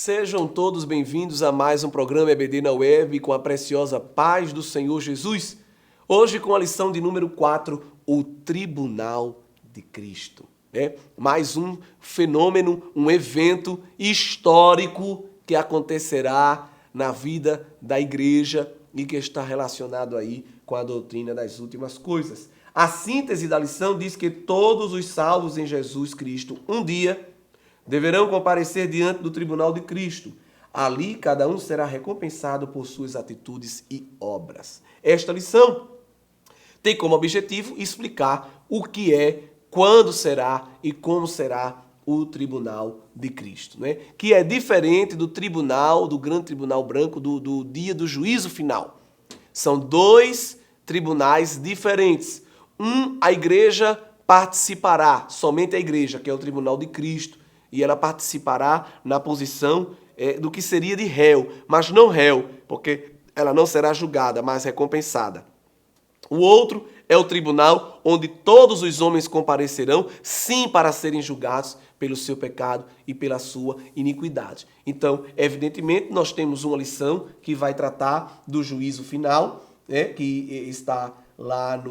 Sejam todos bem-vindos a mais um programa EBD na Web com a preciosa paz do Senhor Jesus. Hoje com a lição de número 4, o Tribunal de Cristo. Mais um fenômeno, um evento histórico que acontecerá na vida da igreja e que está relacionado aí com a doutrina das últimas coisas. A síntese da lição diz que todos os salvos em Jesus Cristo um dia deverão comparecer diante do tribunal de Cristo. Ali, cada um será recompensado por suas atitudes e obras. Esta lição tem como objetivo explicar o que é, quando será e como será o tribunal de Cristo, né? Que é diferente do tribunal, do grande tribunal branco, do dia do juízo final. São dois tribunais diferentes. A igreja participará, somente a igreja, que é o tribunal de Cristo, e ela participará na posição do que seria de réu, mas não réu, porque ela não será julgada, mas recompensada. O outro é o tribunal onde todos os homens comparecerão, sim, para serem julgados pelo seu pecado e pela sua iniquidade. Então, evidentemente, nós temos uma lição que vai tratar do juízo final, que está lá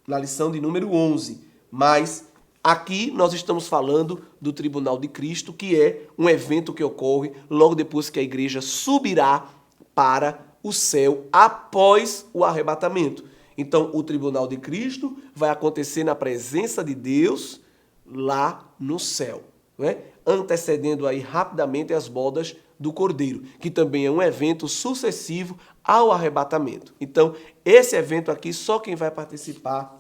na lição de número 11, mas aqui nós estamos falando do Tribunal de Cristo, que é um evento que ocorre logo depois que a igreja subirá para o céu após o arrebatamento. Então, o Tribunal de Cristo vai acontecer na presença de Deus lá no céu, antecedendo aí rapidamente as bodas do Cordeiro, que também é um evento sucessivo ao arrebatamento. Então, esse evento aqui, só quem vai participar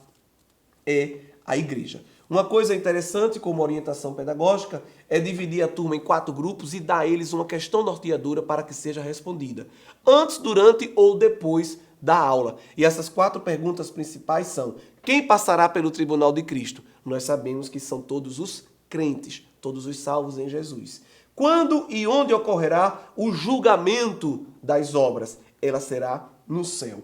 é a igreja. Uma coisa interessante como orientação pedagógica é dividir a turma em 4 grupos e dar a eles uma questão norteadora para que seja respondida, antes, durante ou depois da aula. E essas 4 perguntas principais são: quem passará pelo tribunal de Cristo? Nós sabemos que são todos os crentes, todos os salvos em Jesus. Quando e onde ocorrerá o julgamento das obras? Ela será no céu,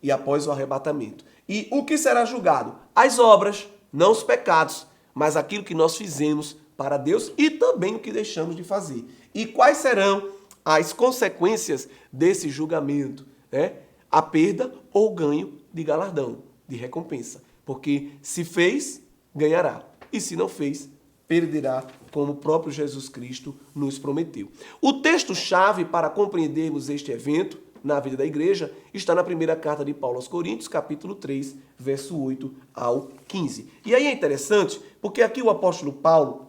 e após o arrebatamento. E o que será julgado? As obras, não os pecados, mas aquilo que nós fizemos para Deus e também o que deixamos de fazer. E quais serão as consequências desse julgamento? A perda ou ganho de galardão, de recompensa. Porque se fez, ganhará. E se não fez, perderá, como o próprio Jesus Cristo nos prometeu. O texto-chave para compreendermos este evento na vida da igreja está na primeira carta de Paulo aos Coríntios, capítulo 3, verso 8 ao 15. E aí é interessante, porque aqui o apóstolo Paulo,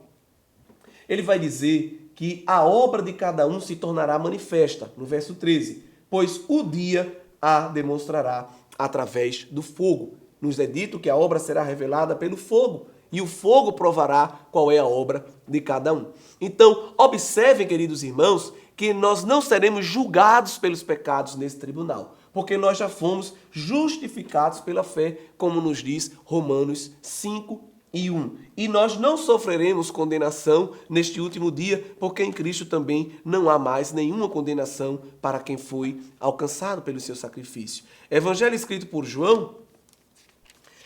ele vai dizer que a obra de cada um se tornará manifesta, no verso 13, pois o dia a demonstrará através do fogo. Nos é dito que a obra será revelada pelo fogo, e o fogo provará qual é a obra de cada um. Então, observem, queridos irmãos, que nós não seremos julgados pelos pecados nesse tribunal, porque nós já fomos justificados pela fé, como nos diz Romanos 5:1. E nós não sofreremos condenação neste último dia, porque em Cristo também não há mais nenhuma condenação para quem foi alcançado pelo seu sacrifício. Evangelho escrito por João,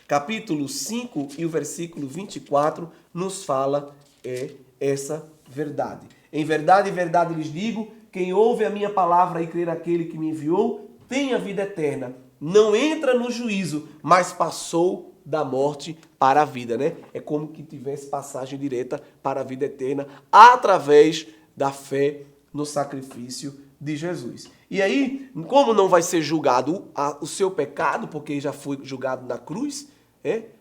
capítulo 5 e o versículo 24, nos fala essa verdade. Em verdade, verdade lhes digo, quem ouve a minha palavra e crê naquele que me enviou, tem a vida eterna. Não entra no juízo, mas passou da morte para a vida, É como que tivesse passagem direta para a vida eterna através da fé no sacrifício de Jesus. E aí, como não vai ser julgado o seu pecado, porque já foi julgado na cruz,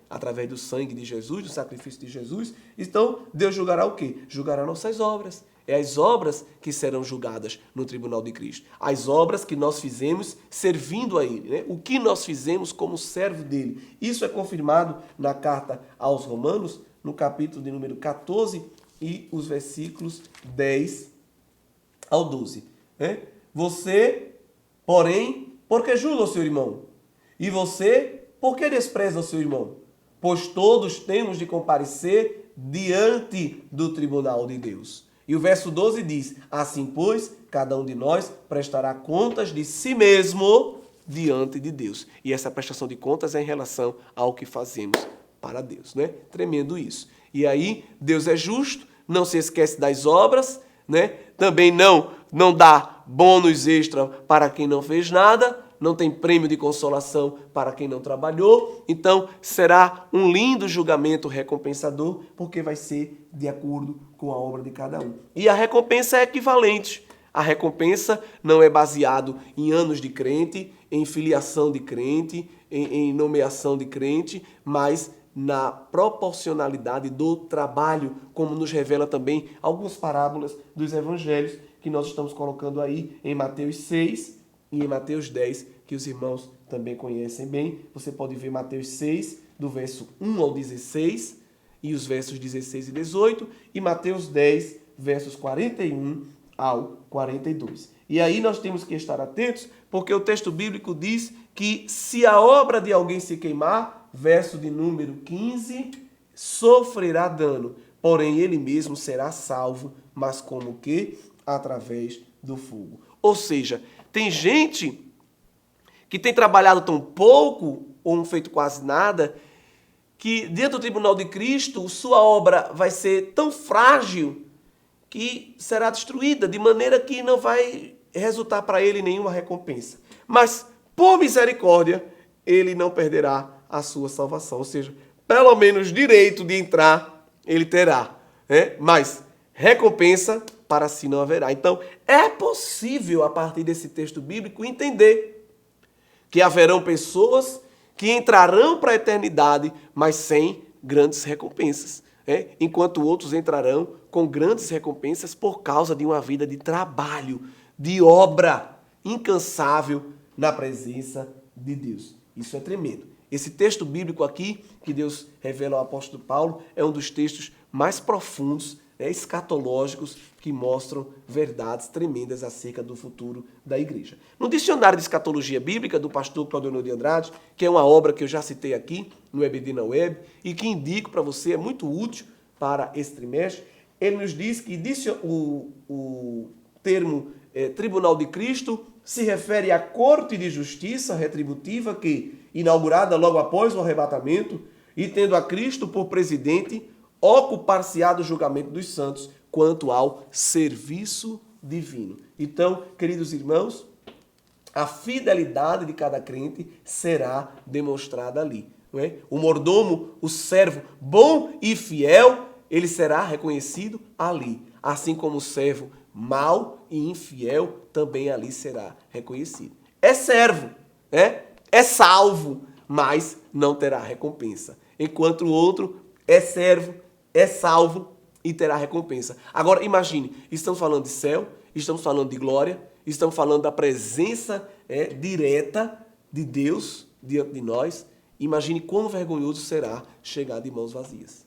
através do sangue de Jesus, do sacrifício de Jesus, então Deus julgará o quê? Julgará nossas obras. É as obras que serão julgadas no tribunal de Cristo. As obras que nós fizemos servindo a Ele, O que nós fizemos como servo dele. Isso é confirmado na carta aos Romanos, no capítulo de número 14 e os versículos 10 ao 12. Você, porém, porque julga o seu irmão? E você, por que despreza o seu irmão? Pois todos temos de comparecer diante do tribunal de Deus. E o verso 12 diz: assim, pois, cada um de nós prestará contas de si mesmo diante de Deus. E essa prestação de contas é em relação ao que fazemos para Deus, Tremendo isso. E aí, Deus é justo, não se esquece das obras, né? Também não dá bônus extra para quem não fez nada, não tem prêmio de consolação para quem não trabalhou. Então, será um lindo julgamento recompensador, porque vai ser de acordo com a obra de cada um. E a recompensa é equivalente. A recompensa não é baseado em anos de crente, em filiação de crente, em nomeação de crente, mas na proporcionalidade do trabalho, como nos revela também algumas parábolas dos evangelhos que nós estamos colocando aí em Mateus 6 e em Mateus 10, que os irmãos também conhecem bem. Você pode ver Mateus 6, do verso 1 ao 16, e os versos 16 e 18, e Mateus 10, versos 41 ao 42. E aí nós temos que estar atentos, porque o texto bíblico diz que se a obra de alguém se queimar, verso de número 15, sofrerá dano, porém ele mesmo será salvo, mas como que? Através do fogo. Ou seja, tem gente que tem trabalhado tão pouco, ou não feito quase nada, que dentro do tribunal de Cristo, sua obra vai ser tão frágil que será destruída, de maneira que não vai resultar para ele nenhuma recompensa. Mas, por misericórdia, ele não perderá a sua salvação. Ou seja, pelo menos direito de entrar ele terá, né? Mas recompensa para si não haverá. Então, é possível, a partir desse texto bíblico, entender que haverão pessoas que entrarão para a eternidade, mas sem grandes recompensas, né? Enquanto outros entrarão com grandes recompensas por causa de uma vida de trabalho, de obra incansável na presença de Deus. Isso é tremendo. Esse texto bíblico aqui, que Deus revela ao apóstolo Paulo, é um dos textos mais profundos, né, escatológicos, que mostram verdades tremendas acerca do futuro da igreja. No dicionário de escatologia bíblica do pastor Claudionor de Andrade, que é uma obra que eu já citei aqui no EBD na Web e que indico para você, é muito útil para esse trimestre, ele nos diz que o termo Tribunal de Cristo se refere à corte de justiça retributiva que, inaugurada logo após o arrebatamento e tendo a Cristo por presidente, ocupar-se-á do julgamento dos santos quanto ao serviço divino. Então, queridos irmãos, a fidelidade de cada crente será demonstrada ali. Não é? O mordomo, o servo bom e fiel, ele será reconhecido ali. Assim como o servo mau e infiel também ali será reconhecido. É servo, é salvo, mas não terá recompensa. Enquanto o outro é servo, é salvo e terá recompensa. Agora imagine, estamos falando de céu, estamos falando de glória, estamos falando da presença direta de Deus diante de nós. Imagine quão vergonhoso será chegar de mãos vazias.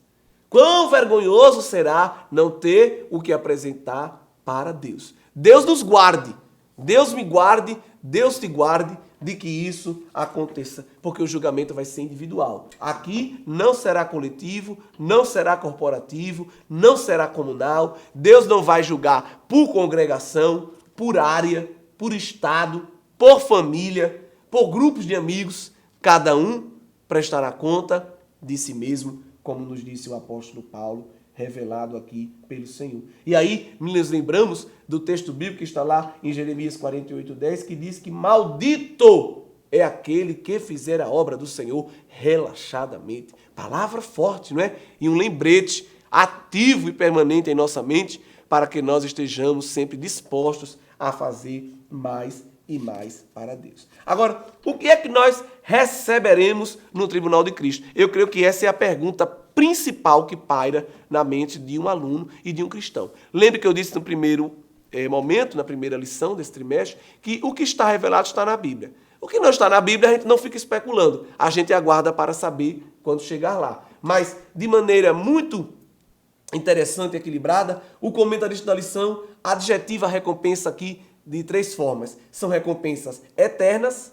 Quão vergonhoso será não ter o que apresentar para Deus. Deus nos guarde, Deus me guarde, Deus te guarde de que isso aconteça, porque o julgamento vai ser individual. Aqui não será coletivo, não será corporativo, não será comunal. Deus não vai julgar por congregação, por área, por estado, por família, por grupos de amigos. Cada um prestará conta de si mesmo, como nos disse o apóstolo Paulo, revelado aqui pelo Senhor. E aí, nos lembramos do texto bíblico que está lá em Jeremias 48:10, que diz que maldito é aquele que fizer a obra do Senhor relaxadamente. Palavra forte, não é? E um lembrete ativo e permanente em nossa mente para que nós estejamos sempre dispostos a fazer mais e mais para Deus. Agora, o que é que nós receberemos no tribunal de Cristo? Eu creio que essa é a pergunta principal que paira na mente de um aluno e de um cristão. Lembre que eu disse no primeiro momento, na primeira lição desse trimestre, que o que está revelado está na Bíblia. O que não está na Bíblia, a gente não fica especulando. A gente aguarda para saber quando chegar lá. Mas, de maneira muito interessante e equilibrada, o comentarista da lição adjetiva a recompensa aqui de 3 formas. São recompensas eternas,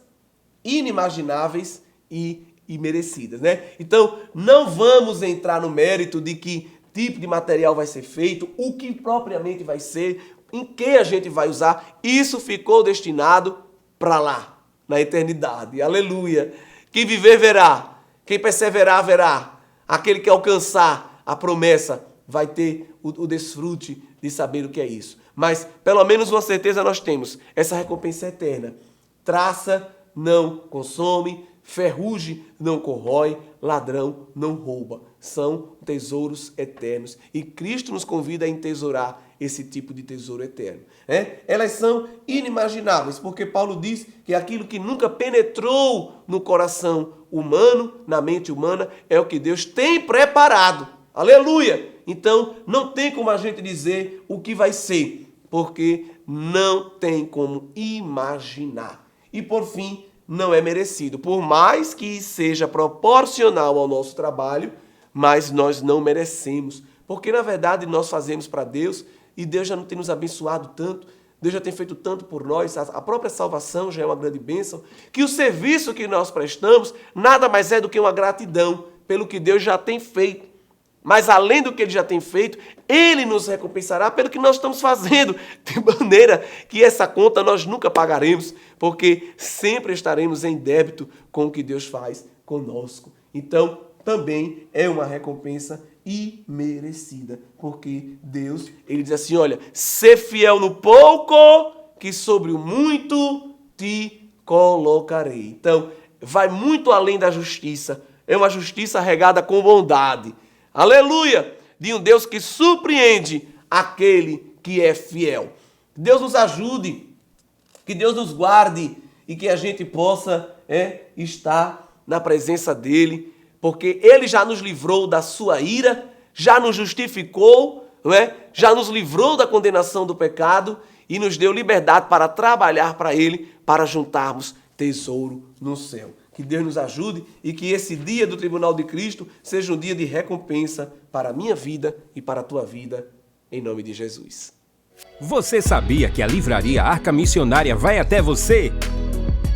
inimagináveis e merecidas, né? Então, não vamos entrar no mérito de que tipo de material vai ser feito, o que propriamente vai ser, em que a gente vai usar. Isso ficou destinado para lá, na eternidade. Aleluia! Quem viver, verá. Quem perseverar, verá. Aquele que alcançar a promessa vai ter o desfrute de saber o que é isso. Mas pelo menos uma certeza nós temos, essa recompensa é eterna. Traça não consome, ferrugem não corrói, ladrão não rouba. São tesouros eternos. E Cristo nos convida a entesourar esse tipo de tesouro eterno. Elas são inimagináveis, porque Paulo diz que aquilo que nunca penetrou no coração humano, na mente humana, é o que Deus tem preparado. Aleluia! Então, não tem como a gente dizer o que vai ser, porque não tem como imaginar. E por fim, não é merecido. Por mais que seja proporcional ao nosso trabalho, mas nós não merecemos. Porque na verdade nós fazemos para Deus e Deus já não tem nos abençoado tanto, Deus já tem feito tanto por nós, a própria salvação já é uma grande bênção, que o serviço que nós prestamos nada mais é do que uma gratidão pelo que Deus já tem feito. Mas além do que Ele já tem feito, Ele nos recompensará pelo que nós estamos fazendo, de maneira que essa conta nós nunca pagaremos, porque sempre estaremos em débito com o que Deus faz conosco. Então, também é uma recompensa imerecida, porque Deus, Ele diz assim, olha, sê fiel no pouco, que sobre o muito te colocarei. Então, vai muito além da justiça, é uma justiça regada com bondade. Aleluia! De um Deus que surpreende aquele que é fiel. Que Deus nos ajude, que Deus nos guarde e que a gente possa estar na presença dEle, porque Ele já nos livrou da sua ira, já nos justificou, já nos livrou da condenação do pecado e nos deu liberdade para trabalhar para Ele, para juntarmos tesouro no céu. Que Deus nos ajude e que esse dia do Tribunal de Cristo seja um dia de recompensa para a minha vida e para a tua vida, em nome de Jesus. Você sabia que a Livraria Arca Missionária vai até você?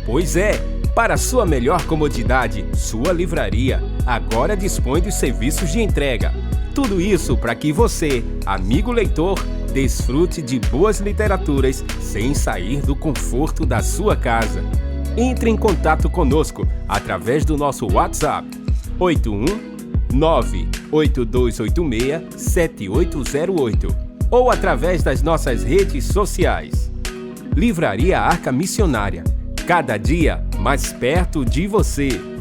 Pois é, para sua melhor comodidade, sua livraria agora dispõe dos serviços de entrega. Tudo isso para que você, amigo leitor, desfrute de boas literaturas sem sair do conforto da sua casa. Entre em contato conosco através do nosso WhatsApp 81982867808 ou através das nossas redes sociais. Livraria Arca Missionária, cada dia mais perto de você.